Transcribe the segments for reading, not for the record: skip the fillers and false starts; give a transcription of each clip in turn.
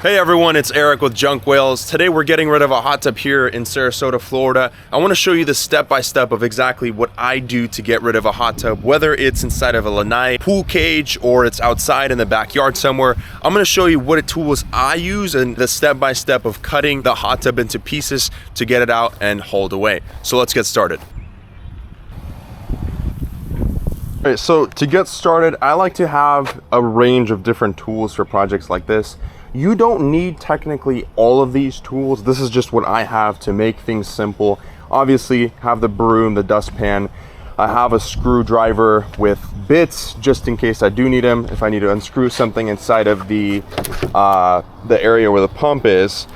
Hey everyone, it's Eric with Junk Whales. Today we're getting rid of a hot tub here in Sarasota, Florida. I want to show you the step-by-step of exactly what I do to get rid of a hot tub, whether it's inside of a lanai pool cage or it's outside in the backyard somewhere. I'm going to show you what tools I use and the step-by-step of cutting the hot tub into pieces to get it out and hauled away. So let's get started. All right, so to get started, I like to have a range of different tools for projects like this. You don't need technically all of these tools. This is just what I have to make things simple. Obviously, have the broom, the dustpan. I have a screwdriver with bits just in case I do need them. If I need to unscrew something inside of the area where the pump is.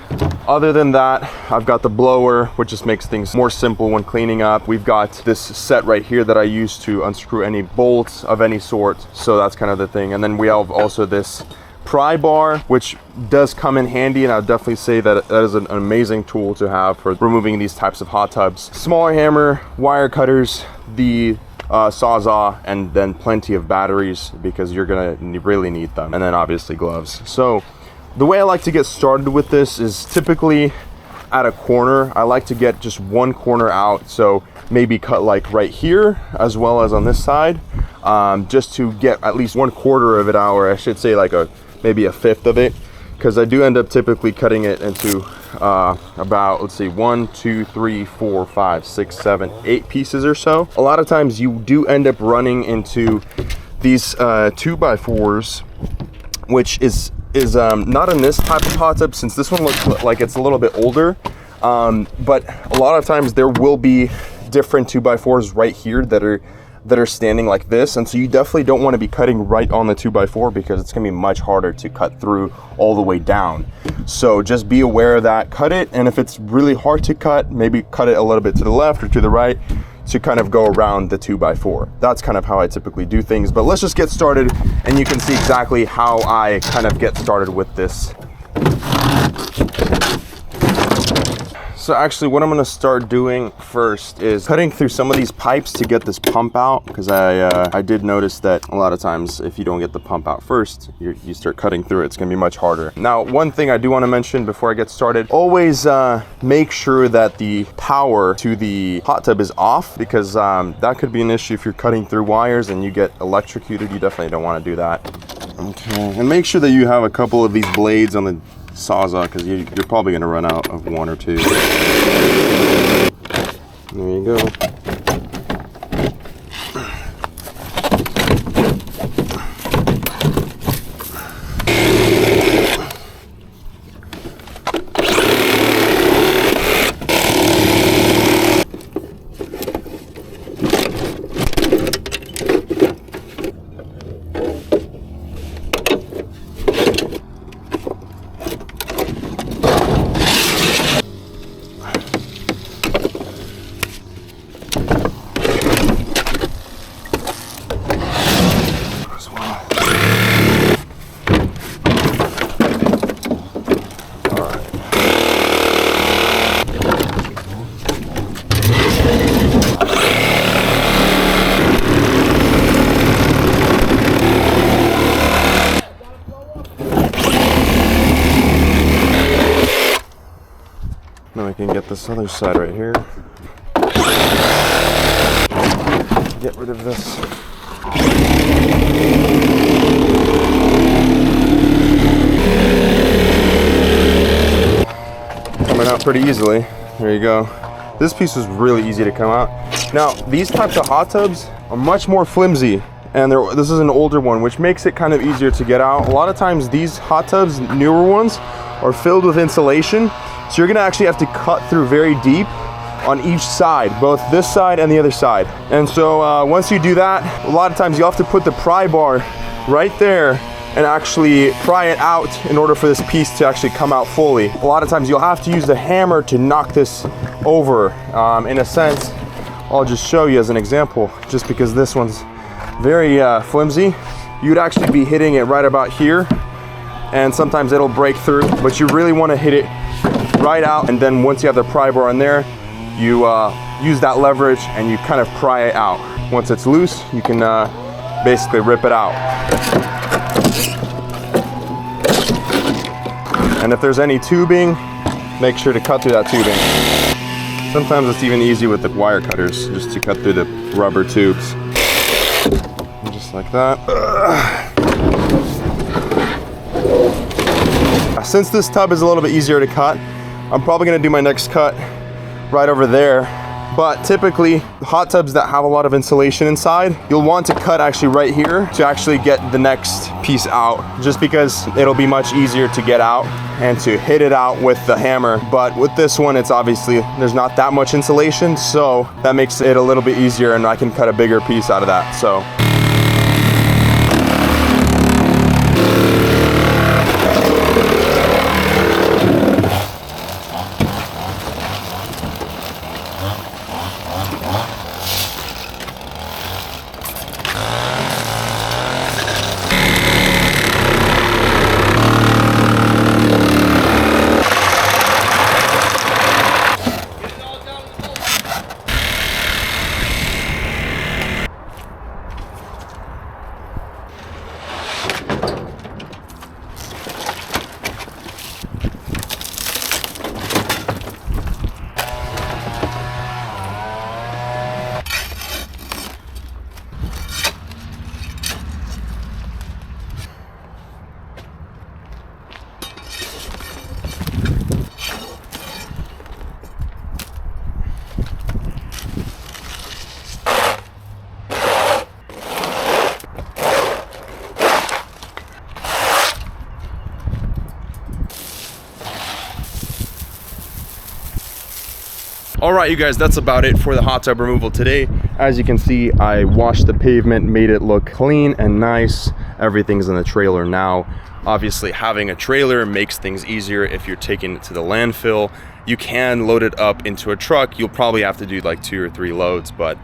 Other than that, I've got the blower, which just makes things more simple when cleaning up. We've got this set right here that I use to unscrew any bolts of any sort. So that's kind of the thing. And then we have also this pry bar, which does come in handy, and I'll definitely say that that is an amazing tool to have for removing these types of hot tubs. Smaller hammer, wire cutters, the sawzall, and then plenty of batteries because you're gonna really need them, and then obviously gloves. So the way I like to get started with this is typically at a corner. I like to get just one corner out, so maybe cut like right here as well as on this side, just to get at least 1/4 of it out, or I should say like maybe a fifth of it, because I do end up typically cutting it into about, let's see, 1, 2, 3, 4, 5, 6, 7, 8 pieces or so. A lot of times you do end up running into these 2x4s, which is not in this type of hot tub, since this one looks like it's a little bit older, but a lot of times there will be different 2x4s right here that are standing like this, and so you definitely don't want to be cutting right on the 2x4 because it's gonna be much harder to cut through all the way down. So just be aware of that, cut it, and if it's really hard to cut, maybe cut it a little bit to the left or to the right to kind of go around the 2x4. That's kind of how I typically do things, but let's just get started and you can see exactly how I kind of get started with this. So actually what I'm gonna start doing first is cutting through some of these pipes to get this pump out, because I did notice that a lot of times if you don't get the pump out first, you start cutting through it, it's gonna be much harder. Now, one thing I do wanna mention before I get started, always make sure that the power to the hot tub is off, because that could be an issue if you're cutting through wires and you get electrocuted. You definitely don't wanna do that. Okay, and make sure that you have a couple of these blades on the sawzall, because you're probably going to run out of 1 or 2. There you go. Now we can get this other side right here. Get rid of this. Coming out pretty easily. There you go. This piece was really easy to come out. Now, these types of hot tubs are much more flimsy, and this is an older one, which makes it kind of easier to get out. A lot of times these hot tubs, newer ones, are filled with insulation, so you're gonna actually have to cut through very deep on each side, both this side and the other side. And so once you do that, a lot of times you'll have to put the pry bar right there and actually pry it out in order for this piece to actually come out fully. A lot of times you'll have to use the hammer to knock this over. In a sense, I'll just show you as an example, just because this one's very flimsy. You'd actually be hitting it right about here, and sometimes it'll break through, but you really want to hit it right out, and then once you have the pry bar in there, you use that leverage and you kind of pry it out. Once it's loose, you can basically rip it out. And if there's any tubing, make sure to cut through that tubing. Sometimes it's even easy with the wire cutters, just to cut through the rubber tubes. And just like that. Since this tub is a little bit easier to cut, I'm probably gonna do my next cut right over there. But typically, hot tubs that have a lot of insulation inside, you'll want to cut actually right here to actually get the next piece out, just because it'll be much easier to get out and to hit it out with the hammer. But with this one, it's obviously, there's not that much insulation, so that makes it a little bit easier and I can cut a bigger piece out of that, so. All right, you guys, that's about it for the hot tub removal today. As you can see, I washed the pavement, made it look clean and nice. Everything's in the trailer now. Obviously, having a trailer makes things easier if you're taking it to the landfill. You can load it up into a truck. You'll probably have to do like 2 or 3 loads, but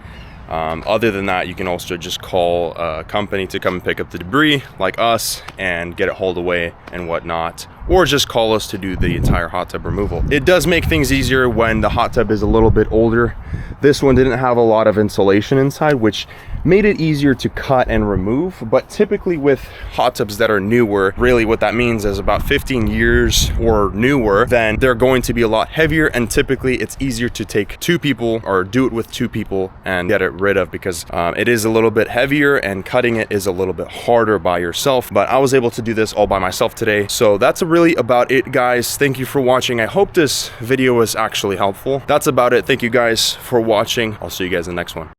other than that, you can also just call a company to come and pick up the debris like us and get it hauled away and whatnot, or just call us to do the entire hot tub removal. It does make things easier when the hot tub is a little bit older. This one didn't have a lot of insulation inside, which made it easier to cut and remove. But typically with hot tubs that are newer, really what that means is about 15 years or newer, then they're going to be a lot heavier, and typically it's easier to take 2 people or do it with 2 people and get it rid of, because it is a little bit heavier and cutting it is a little bit harder by yourself. But I was able to do this all by myself today. So that's really about it, guys. Thank you for watching. I hope this video was actually helpful. That's about it. Thank you guys for watching. I'll see you guys in the next one.